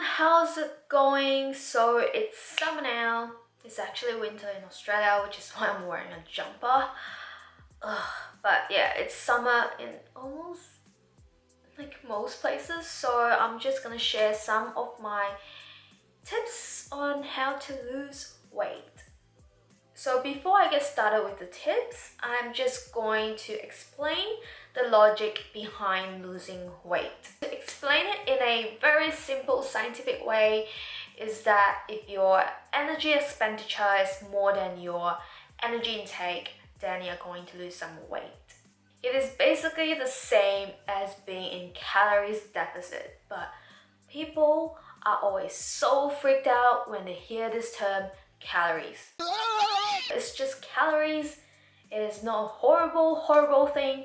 how's it going? So it's summer now. It's actually winter in Australia, which is why I'm wearing a jumper. But yeah, it's summer in almost like most places. So I'm just gonna share some of my tips on how to lose weight. So before I get started with the tips, I'm just going to explain the logic behind losing weight. To explain it in a very simple scientific way is that if your energy expenditure is more than your energy intake, then you're going to lose some weight. It is basically the same as being in calories deficit, but people are always so freaked out when they hear this term calories. It's just calories. It is not a horrible thing.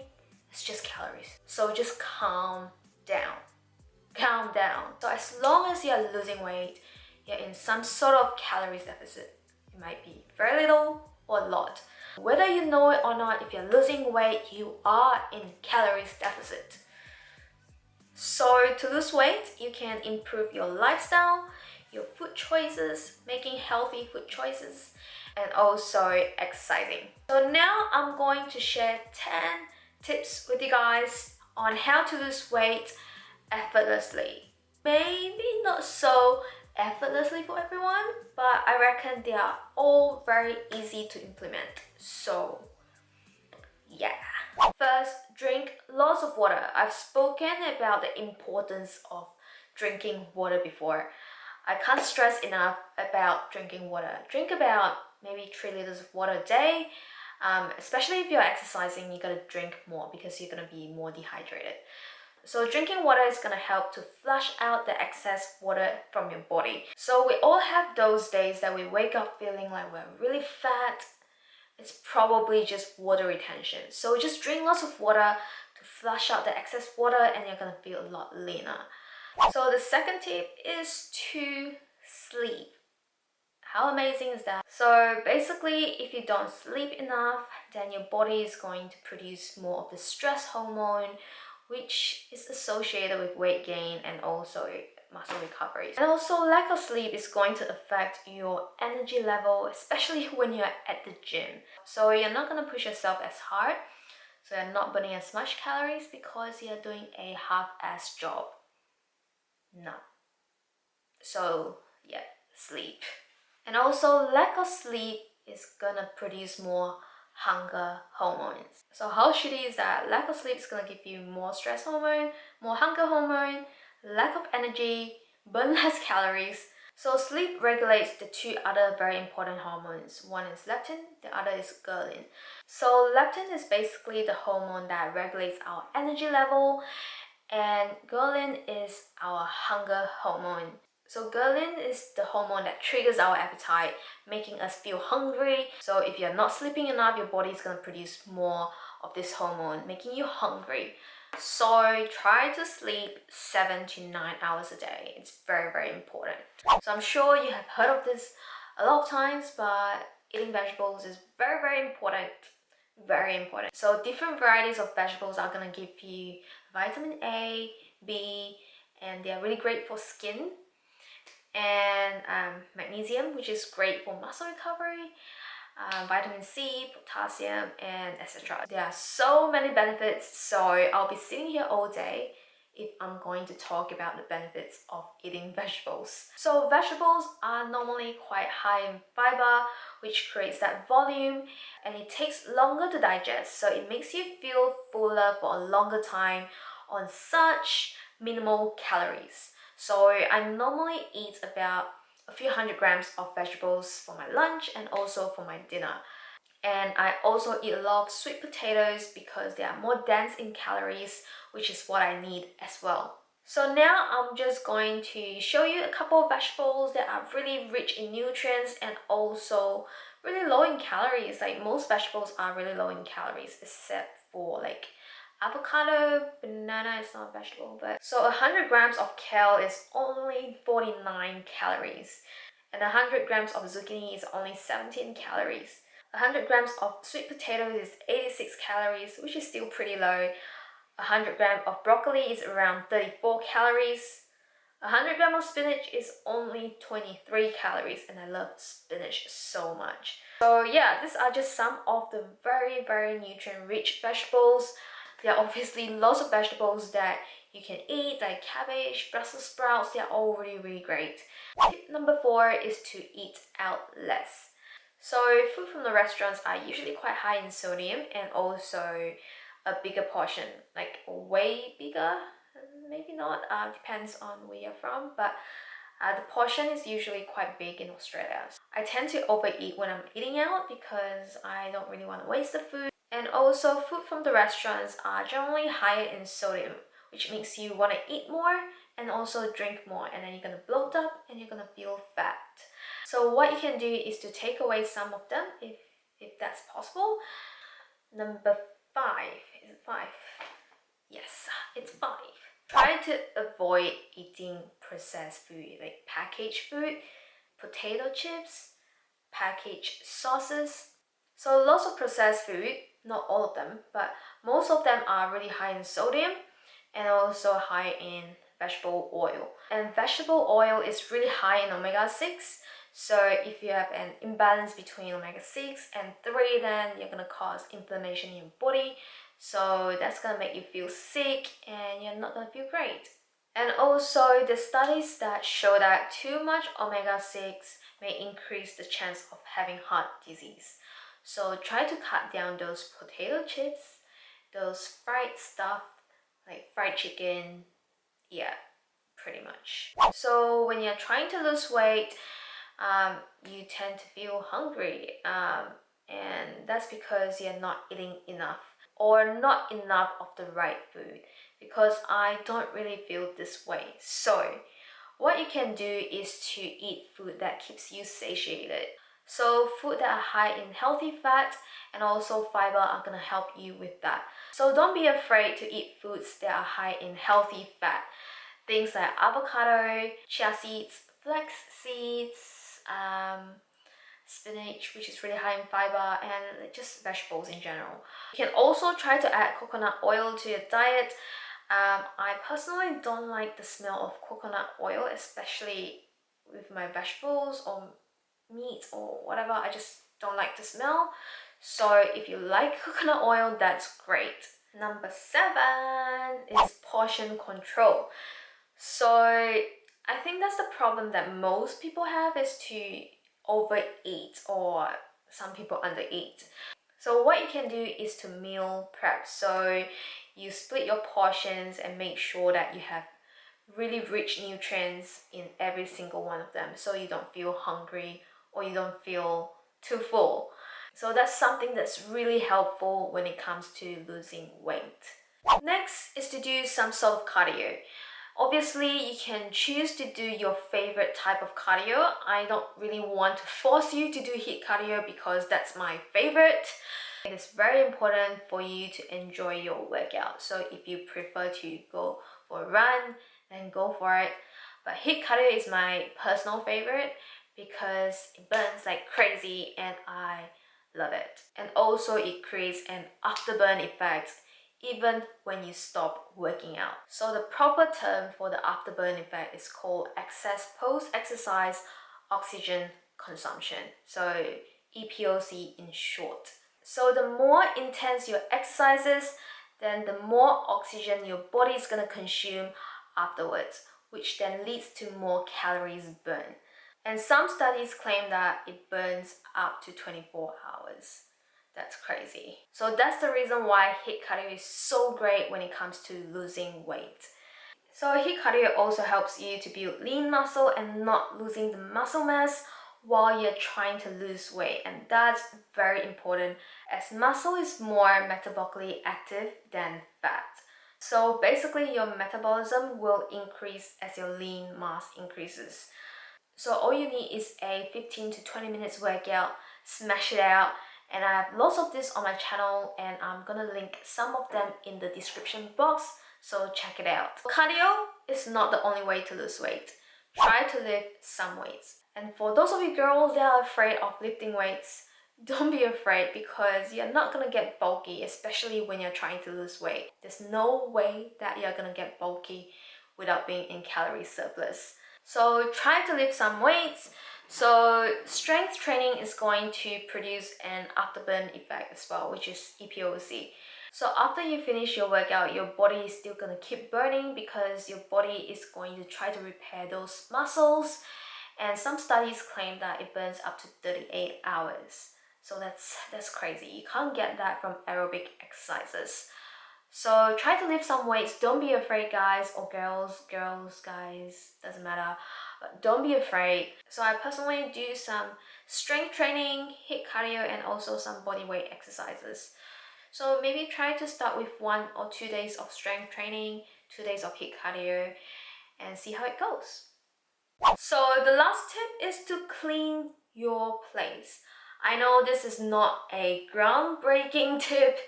It's just calories. So just calm down. Calm down. So as long as you're losing weight, you're in some sort of calories deficit. It might be very little or a lot. Whether you know it or not, if you're losing weight, you are in calories deficit. So to lose weight, you can improve your lifestyle, your food choices, making healthy food choices, and also exercising. So now I'm going to share 10 tips with you guys on how to lose weight effortlessly. Maybe not so effortlessly for everyone, but I reckon they are all very easy to implement. So yeah. First, drink lots of water. I've spoken about the importance of drinking water before. I can't stress enough about drinking water. Drink about maybe 3 liters of water a day. Especially if you're exercising, you gotta drink more because you're gonna be more dehydrated. So drinking water is gonna help to flush out the excess water from your body. So we all have those days that we wake up feeling like we're really fat. It's probably just water retention. So just drink lots of water to flush out the excess water and you're gonna feel a lot leaner. So the second tip is to sleep. How amazing is that? So basically, if you don't sleep enough, then your body is going to produce more of the stress hormone, which is associated with weight gain and also muscle recovery. And also lack of sleep is going to affect your energy level, especially when you're at the gym. So you're not going to push yourself as hard, so you're not burning as much calories because you're doing a half-assed job. No. So yeah, sleep. And also lack of sleep is gonna produce more hunger hormones. So how shitty is that? Lack of sleep is gonna give you more stress hormone, more hunger hormone, lack of energy, burn less calories. So sleep regulates the two other very important hormones. One is leptin, the other is ghrelin. So leptin is basically the hormone that regulates our energy level, and ghrelin is our hunger hormone. So ghrelin is the hormone that triggers our appetite, making us feel hungry. So if you're not sleeping enough, your body is going to produce more of this hormone, making you hungry. So try to sleep 7 to 9 hours a day. It's very important. So I'm sure you have heard of this a lot of times, but eating vegetables is very important. Very important. So different varieties of vegetables are going to give you vitamin A, B, and they are really great for skin. And magnesium, which is great for muscle recovery, vitamin C, potassium, and etc. There are so many benefits, so I'll be sitting here all day if I'm going to talk about the benefits of eating vegetables. So vegetables are normally quite high in fiber, which creates that volume, and it takes longer to digest, so it makes you feel fuller for a longer time on such minimal calories. So I normally eat about a few 100 grams of vegetables for my lunch and also for my dinner. And I also eat a lot of sweet potatoes because they are more dense in calories, which is what I need as well. So now I'm just going to show you a couple of vegetables that are really rich in nutrients and also really low in calories. Like most vegetables are really low in calories except for like avocado. Banana is not a vegetable, but so 100 grams of kale is only 49 calories, and 100 grams of zucchini is only 17 calories. 100 grams of sweet potatoes is 86 calories, which is still pretty low. 100 grams of broccoli is around 34 calories. 100 grams of spinach is only 23 calories, and I love spinach so much. So yeah, these are just some of the very nutrient-rich vegetables. There are obviously lots of vegetables that you can eat, like cabbage, Brussels sprouts. They are all really great. Tip number 4 is to eat out less. So food from the restaurants are usually quite high in sodium and also a bigger portion, like way bigger. Maybe not, depends on where you're from, but the portion is usually quite big in Australia. I tend to overeat when I'm eating out because I don't really want to waste the food. And also food from the restaurants are generally higher in sodium, which makes you want to eat more and also drink more, and then you're going to bloat up and you're going to feel fat. So what you can do is to take away some of them if that's possible. Number 5, is it 5? Yes, it's 5. Try to avoid eating processed food like packaged food, potato chips, packaged sauces. So lots of processed food, not all of them, but most of them are really high in sodium and also high in vegetable oil. And vegetable oil is really high in omega-6. So if you have an imbalance between omega-6 and 3, then you're gonna cause inflammation in your body. So that's gonna make you feel sick and you're not gonna feel great. And also the studies that show that too much omega-6 may increase the chance of having heart disease. So try to cut down those potato chips, those fried stuff like fried chicken, yeah, pretty much. So when you're trying to lose weight, you tend to feel hungry, and that's because you're not eating enough or not enough of the right food, because I don't really feel this way. So what you can do is to eat food that keeps you satiated. So food that are high in healthy fat and also fiber are gonna help you with that. So don't be afraid to eat foods that are high in healthy fat. Things like avocado, chia seeds, flax seeds, spinach, which is really high in fiber, and just vegetables in general. You can also try to add coconut oil to your diet. I personally don't like the smell of coconut oil, especially with my vegetables or meat or whatever. I just don't like the smell. So if you like coconut oil, that's great. Number 7 is portion control. So I think that's the problem that most people have, is to overeat, or some people undereat. So what you can do is to meal prep. So you split your portions and make sure that you have really rich nutrients in every single one of them, so you don't feel hungry or you don't feel too full. So that's something that's really helpful when it comes to losing weight. Next is to do some sort of cardio. Obviously, you can choose to do your favorite type of cardio. I don't really want to force you to do HIIT cardio because that's my favorite. It is very important for you to enjoy your workout. So if you prefer to go for a run, then go for it. But HIIT cardio is my personal favorite because it burns like crazy and I love it. And also it creates an afterburn effect even when you stop working out. So the proper term for the afterburn effect is called excess post-exercise oxygen consumption. So EPOC in short. So the more intense your exercises, then the more oxygen your body is gonna consume afterwards, which then leads to more calories burned. And some studies claim that it burns up to 24 hours. That's crazy. So that's the reason why HIIT cardio is so great when it comes to losing weight. So HIIT cardio also helps you to build lean muscle and not losing the muscle mass while you're trying to lose weight, and that's very important as muscle is more metabolically active than fat. So basically your metabolism will increase as your lean mass increases. So all you need is a 15 to 20 minutes workout, smash it out, and I have lots of this on my channel and I'm gonna link some of them in the description box, so check it out. Cardio is not the only way to lose weight. Try to lift some weights. And for those of you girls that are afraid of lifting weights, don't be afraid because you're not gonna get bulky, especially when you're trying to lose weight. There's no way that you're gonna get bulky without being in calorie surplus. So try to lift some weights. So strength training is going to produce an afterburn effect as well, which is EPOC. So after you finish your workout, your body is still gonna keep burning because your body is going to try to repair those muscles. And some studies claim that it burns up to 38 hours. So that's crazy. You can't get that from aerobic exercises. So try to lift some weights. Don't be afraid, guys, or girls, guys, doesn't matter. But don't be afraid. So I personally do some strength training, HIIT cardio, and also some body weight exercises. So maybe try to start with 1 or 2 days of strength training, 2 days of HIIT cardio, and see how it goes. So the last tip is to clean your place. I know this is not a groundbreaking tip,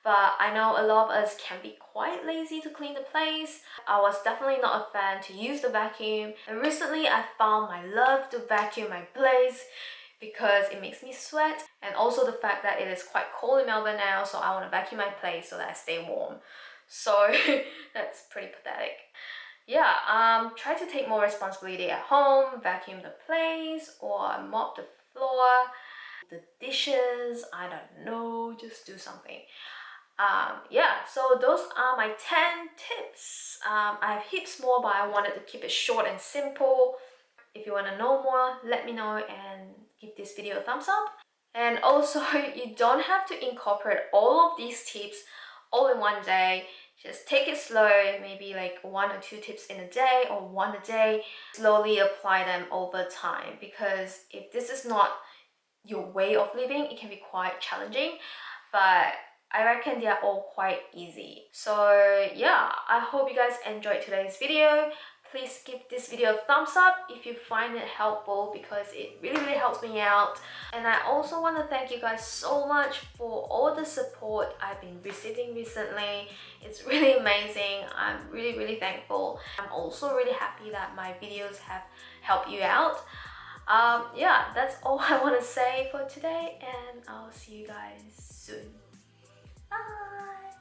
but I know a lot of us can be quite lazy to clean the place. I was definitely not a fan to use the vacuum, and recently I found my love to vacuum my place because it makes me sweat, and also the fact that it is quite cold in Melbourne now, so I want to vacuum my place so that I stay warm. So that's pretty pathetic. Yeah, try to take more responsibility at home, vacuum the place or mop the floor, the dishes, I don't know, just do something. Yeah, so those are my 10 tips. I have heaps more, but I wanted to keep it short and simple. If you want to know more, let me know and give this video a thumbs up. And also, you don't have to incorporate all of these tips all in one day. Just take it slow, maybe like 1 or 2 tips in a day or 1 a day. Slowly apply them over time, because if this is not your way of living, it can be quite challenging. But I reckon they are all quite easy. So yeah, I hope you guys enjoyed today's video. Please give this video a thumbs up if you find it helpful, because it really helps me out. And I also want to thank you guys so much for all the support I've been receiving recently. It's really amazing. I'm really thankful. I'm also really happy that my videos have helped you out. Yeah, that's all I want to say for today, and I'll see you guys soon. Bye!